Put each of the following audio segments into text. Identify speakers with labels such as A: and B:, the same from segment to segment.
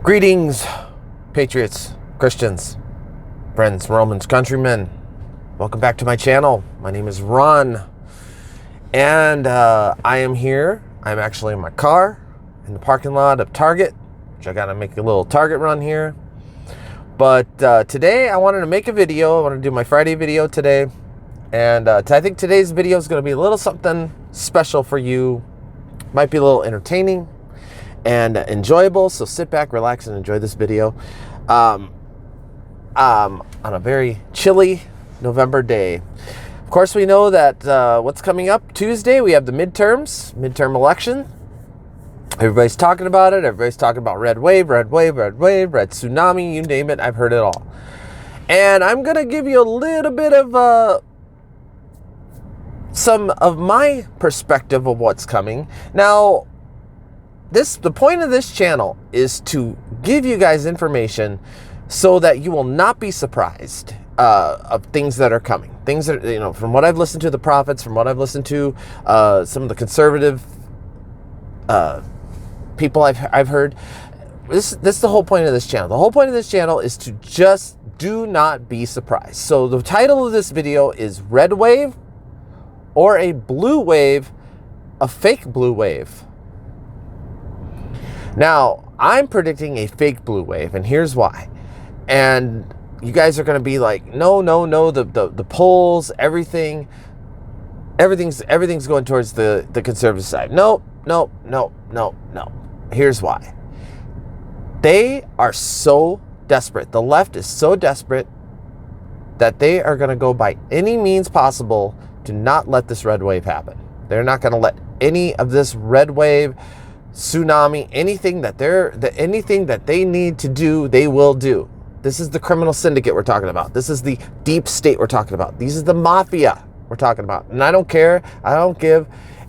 A: Greetings, patriots, Christians, friends, Romans, countrymen. Welcome back to my channel. My name is Ron, and I am here. I'm actually in my car in the parking lot of Target, which I gotta make a little Target run here. But today I wanted to make a video. I want to do my Friday video today, and I think today's video is going to be a little something special for you. Might be a little entertaining and enjoyable, so sit back, relax, and enjoy this video on a very chilly November day. Of course, we know that what's coming up Tuesday, we have the midterm election. Everybody's talking about it. Everybody's talking about red wave, red tsunami, you name it. I've heard it all. And I'm going to give you a little bit of some of my perspective of what's coming. Now, the point of this channel is to give you guys information so that you will not be surprised of things that are coming. Things that, from what I've listened to the prophets, from what I've listened to some of the conservative people I've heard. This is the whole point of this channel. The whole point of this channel is to just do not be surprised. So the title of this video is Red Wave or a Blue Wave, a fake blue wave. Now, I'm predicting a fake blue wave, and here's why. And you guys are going to be like, no, the polls, everything's going towards the conservative side. No. Here's why. They are so desperate. The left is so desperate that they are going to go by any means possible to not let this red wave happen. They're not going to let any of this red wave, tsunami, anything that they need to do, they will do. This is the criminal syndicate we're talking about. This is the deep state we're talking about. This is the mafia we're talking about. And I don't care. I don't give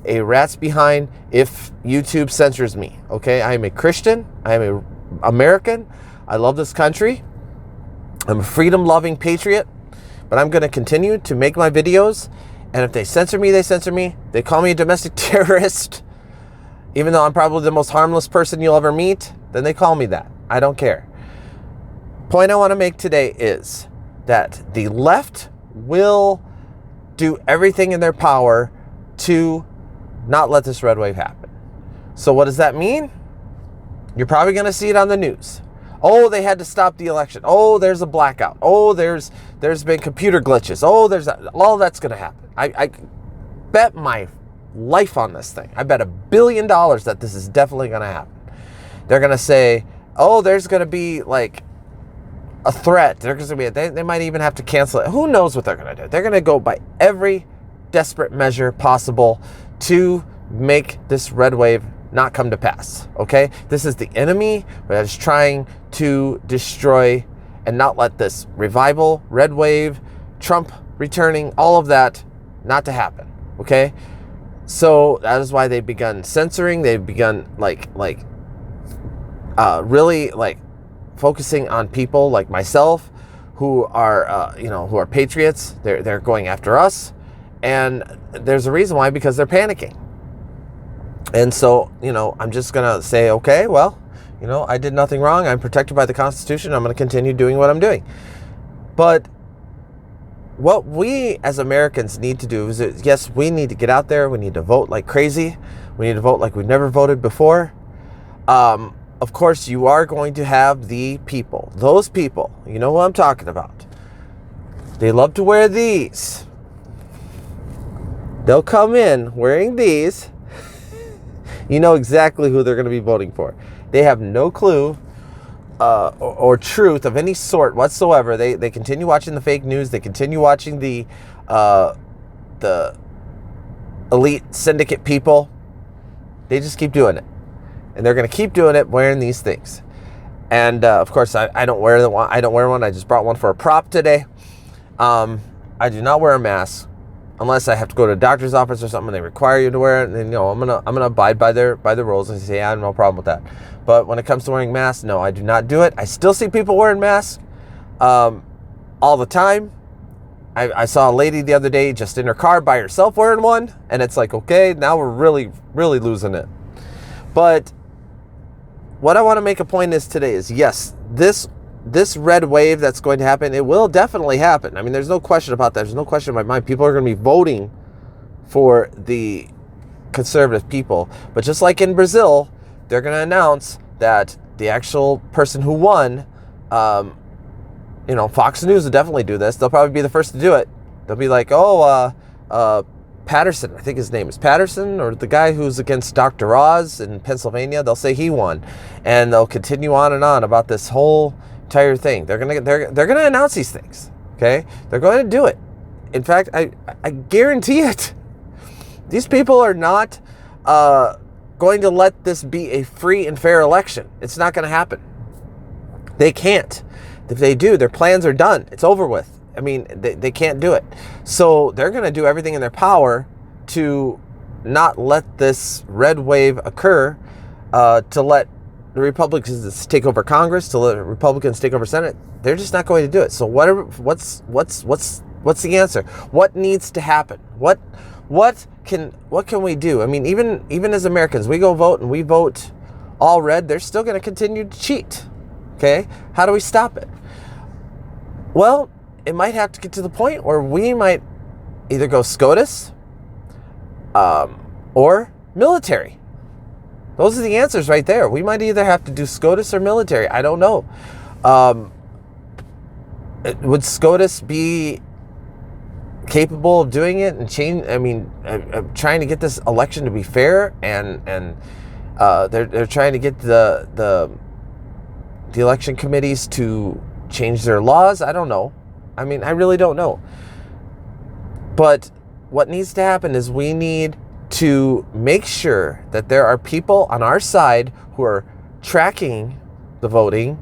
A: a rat's behind if YouTube censors me. Okay, I am a Christian. I am an American. I love this country. I'm a freedom-loving patriot. But I'm going to continue to make my videos. And if they censor me, they censor me. They call me a domestic terrorist, even though I'm probably the most harmless person you'll ever meet, then they call me that. I don't care. Point I want to make today is that the left will do everything in their power to not let this red wave happen. So what does that mean? You're probably going to see it on the news. Oh, they had to stop the election. Oh, there's a blackout. Oh, there's been computer glitches. Oh, all that's going to happen. I bet my life on this thing. I bet $1 billion that this is definitely going to happen. They're going to say, oh, there's going to be like a threat. There's going to be they might even have to cancel it. Who knows what they're going to do? They're going to go by every desperate measure possible to make this red wave not come to pass. Okay? This is the enemy that is trying to destroy and not let this revival, red wave, Trump returning, all of that not to happen. Okay? So that is why they've begun censoring. They've begun really focusing on people like myself who are who are patriots. They're going after us, and there's a reason why, because they're panicking. And so I'm just gonna say, okay, well, I did nothing wrong. I'm protected by the Constitution. I'm gonna continue doing what I'm doing. But what we as Americans need to do is, yes, we need to get out there. We need to vote like crazy. We need to vote like we've never voted before. Of course, you are going to have the people. Those people, you know who I'm talking about. They love to wear these. They'll come in wearing these. You know exactly who they're going to be voting for. They have no clue or truth of any sort whatsoever. They continue watching the fake news. They continue watching the elite syndicate people. They just keep doing it, and they're going to keep doing it wearing these things. And of course, I don't wear one. I don't wear one. I just brought one for a prop today. I do not wear a mask unless I have to go to a doctor's office or something and they require you to wear it. And I'm gonna abide by their rules and say, I have no problem with that. But when it comes to wearing masks, no, I do not do it. I still see people wearing masks all the time. I saw a lady the other day just in her car by herself wearing one, and it's like, okay, now we're really losing it. But what I want to make a point is today is, yes, this red wave that's going to happen, it will definitely happen. I mean, there's no question about that. There's no question in my mind. People are going to be voting for the conservative people. But just like in Brazil, they're going to announce that the actual person who won, Fox News will definitely do this. They'll probably be the first to do it. They'll be like, Patterson, I think his name is Patterson, or the guy who's against Dr. Oz in Pennsylvania, they'll say he won. And they'll continue on and on about this whole entire thing. They're gonna announce these things. Okay? They're going to do it. In fact, I guarantee it. These people are not going to let this be a free and fair election. It's not going to happen. They can't. If they do, their plans are done. It's over with. I mean, they can't do it. So they're going to do everything in their power to not let this red wave occur, to let the Republicans take over Congress, to let the Republicans take over Senate. They're just not going to do it. So what's the answer? What needs to happen? What can we do? I mean, even as Americans, we go vote and we vote all red. They're still going to continue to cheat. Okay? How do we stop it? Well, it might have to get to the point where we might either go SCOTUS or military. Those are the answers right there. We might either have to do SCOTUS or military. I don't know. Would SCOTUS be capable of doing it and change? I mean, trying to get this election to be fair, and they're trying to get the election committees to change their laws. I don't know. I mean, I really don't know. But what needs to happen is we need to make sure that there are people on our side who are tracking the voting,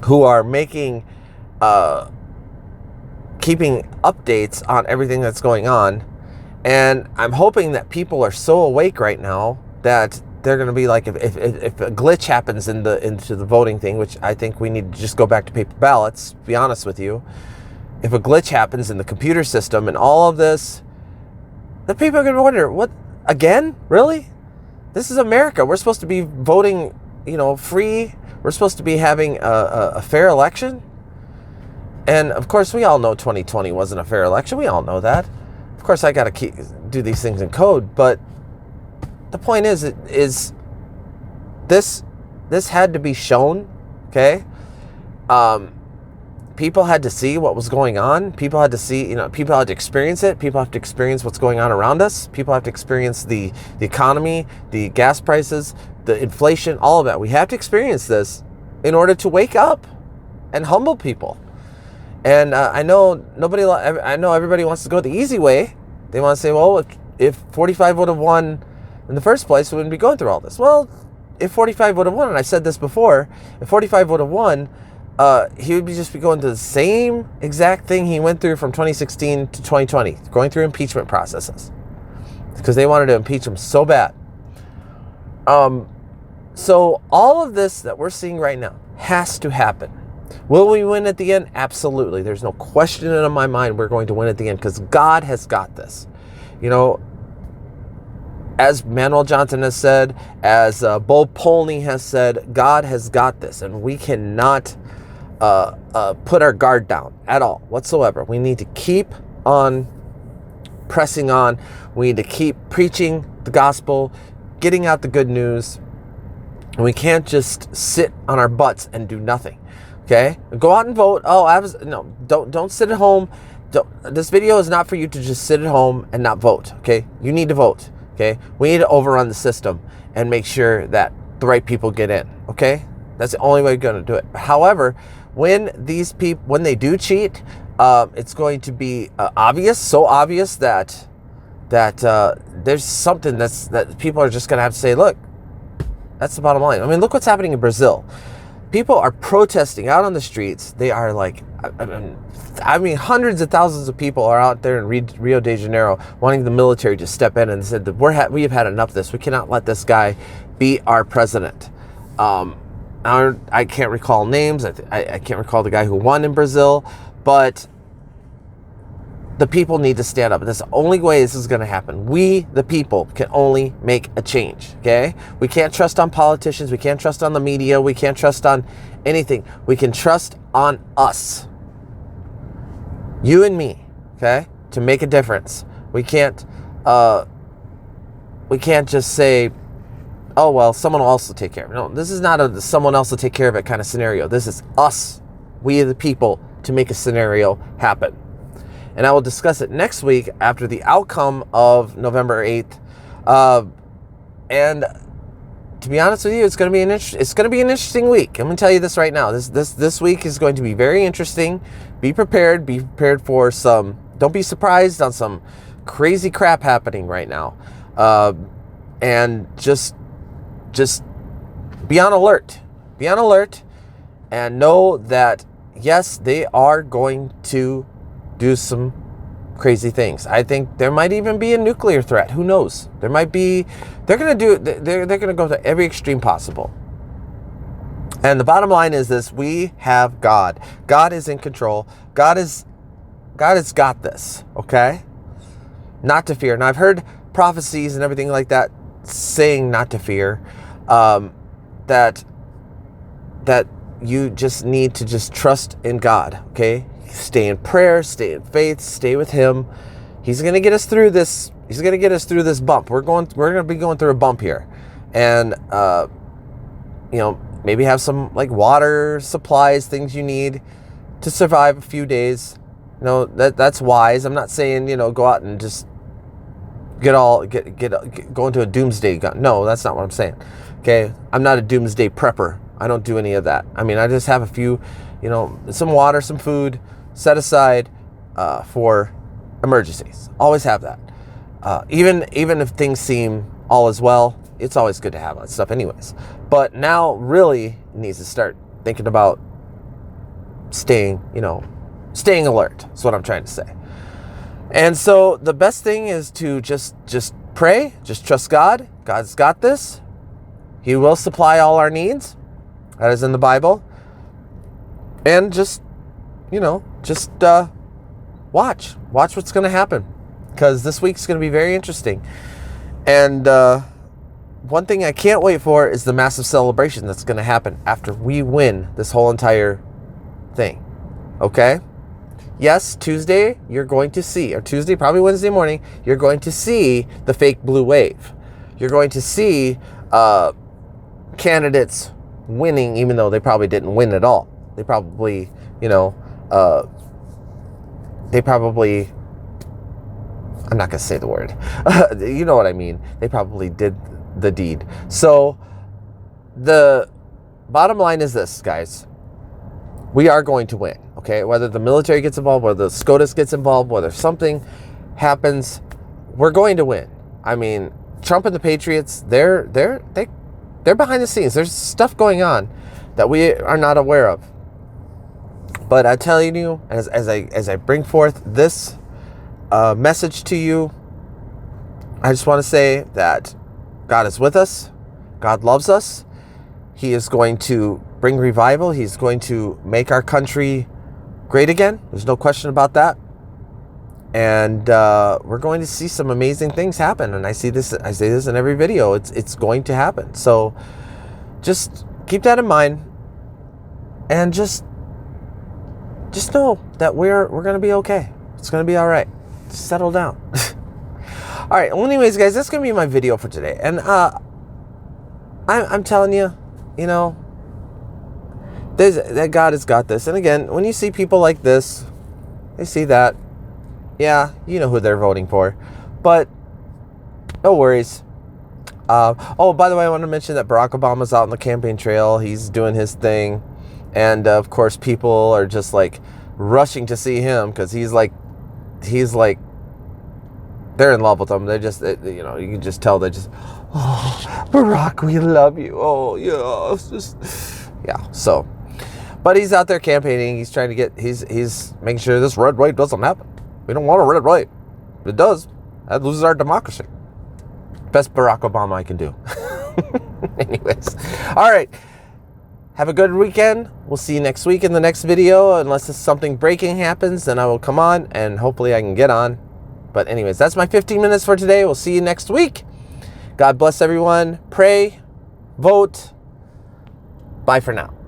A: who are making, keeping updates on everything that's going on. And I'm hoping that people are so awake right now that they're going to be like, if a glitch happens into the voting thing, which I think we need to just go back to paper ballots, to be honest with you. If a glitch happens in the computer system and all of this, the people are going to wonder, what, again? Really? This is America. We're supposed to be voting, free. We're supposed to be having a fair election. And of course, we all know 2020 wasn't a fair election. We all know that. Of course, I got to do these things in code, but the point is this had to be shown, okay? People had to see what was going on. People had to see, people had to experience it. People have to experience what's going on around us. People have to experience the economy, the gas prices, the inflation, all of that. We have to experience this in order to wake up and humble people. And I know everybody wants to go the easy way. They want to say, well, if 45 would have won in the first place, we wouldn't be going through all this. Well, if 45 would have won, and I said this before, if 45 would have won, he would just be going through the same exact thing he went through from 2016 to 2020, going through impeachment processes, because they wanted to impeach him so bad. So all of this that we're seeing right now has to happen. Will we win at the end? Absolutely. There's no question in my mind we're going to win at the end, because God has got this. As Manuel Johnson has said, as Bo Polney has said, God has got this, and we cannot put our guard down at all whatsoever. We need to keep on pressing on. We need to keep preaching the gospel, getting out the good news. And we can't just sit on our butts and do nothing. Okay? Go out and vote. Don't sit at home. This video is not for you to just sit at home and not vote. Okay? You need to vote. Okay, we need to overrun the system and make sure that the right people get in. Okay, that's the only way we're going to do it. However, when they do cheat, it's going to be obvious, so obvious that there's something that people are just going to have to say, look, that's the bottom line. I mean, look what's happening in Brazil. People are protesting out on the streets. They are like, hundreds of thousands of people are out there in Rio de Janeiro wanting the military to step in and said that we have had enough of this. We cannot let this guy be our president. I can't recall names. I can't recall the guy who won in Brazil, but the people need to stand up. That's the only way this is going to happen. We, the people, can only make a change, okay? We can't trust on politicians. We can't trust on the media. We can't trust on anything. We can trust on us. You and me, okay? To make a difference. We can't just say, oh, well, someone else will take care of it. No, this is not a someone else will take care of it kind of scenario. This is us, we the people, to make a scenario happen. And I will discuss it next week after the outcome of November 8th. And to be honest with you, it's going to be an interesting week. I'm going to tell you this right now. This week is going to be very interesting. Be prepared. Be prepared for some. Don't be surprised on some crazy crap happening right now. And just be on alert. Be on alert, and know that yes, they are going to do some crazy things. I think there might even be a nuclear threat. Who knows? They're going to go to every extreme possible. And the bottom line is this: we have God. God is in control. God has got this, okay? Not to fear. And I've heard prophecies and everything like that saying not to fear, that you just need to just trust in God, okay? Stay in prayer, stay in faith, stay with Him. He's going to get us through this. He's going to get us through this bump. We're going to be going through a bump here. And, maybe have some like water supplies, things you need to survive a few days. That's wise. I'm not saying, go out and just go into a doomsday gun. No, that's not what I'm saying. Okay. I'm not a doomsday prepper. I don't do any of that. I mean, I just have a few, some water, some food set aside for emergencies. Always have that. Even if things seem all is well, it's always good to have that stuff anyways. But now really needs to start thinking about staying alert. That's what I'm trying to say. And so the best thing is to just pray, just trust God. God's got this. He will supply all our needs. That is in the Bible. And just watch what's going to happen, because this week's going to be very interesting. And one thing I can't wait for is the massive celebration that's going to happen after we win this whole entire thing. Okay? Yes, Tuesday you're going to see, or Tuesday, probably Wednesday morning, you're going to see the fake blue wave. You're going to see candidates winning, even though they probably didn't win at all. They probably, I'm not going to say the word. You know what I mean. They probably did the deed. So the bottom line is this, guys. We are going to win, okay? Whether the military gets involved, whether the SCOTUS gets involved, whether something happens, we're going to win. I mean, Trump and the Patriots, they're behind the scenes. There's stuff going on that we are not aware of. But I tell you, as I bring forth this message to you, I just want to say that God is with us. God loves us. He is going to bring revival. He's going to make our country great again. There's no question about that. And we're going to see some amazing things happen. And I say this in every video. It's going to happen. So just keep that in mind, and just know that we're going to be okay. It's going to be all right. Just settle down. All right. Well, anyways, guys, that's going to be my video for today. And I'm telling you, that God has got this. And again, when you see people like this, they see that, yeah, you know who they're voting for. But no worries. Oh, by the way, I want to mention that Barack Obama's out on the campaign trail. He's doing his thing. And of course, people are just like rushing to see him, because he's like, they're in love with him. They're just, you can just tell they're just, oh, Barack, we love you. Oh, yeah. It's just, yeah. So, but he's out there campaigning. He's trying to he's making sure this red wave doesn't happen. We don't want a red wave. If it does, that loses our democracy. Best Barack Obama I can do. Anyways. All right. have a good weekend. We'll see you next week in the next video. Unless something breaking happens, then I will come on and hopefully I can get on. But anyways, that's my 15 minutes for today. We'll see you next week. God bless everyone. Pray, vote. Bye for now.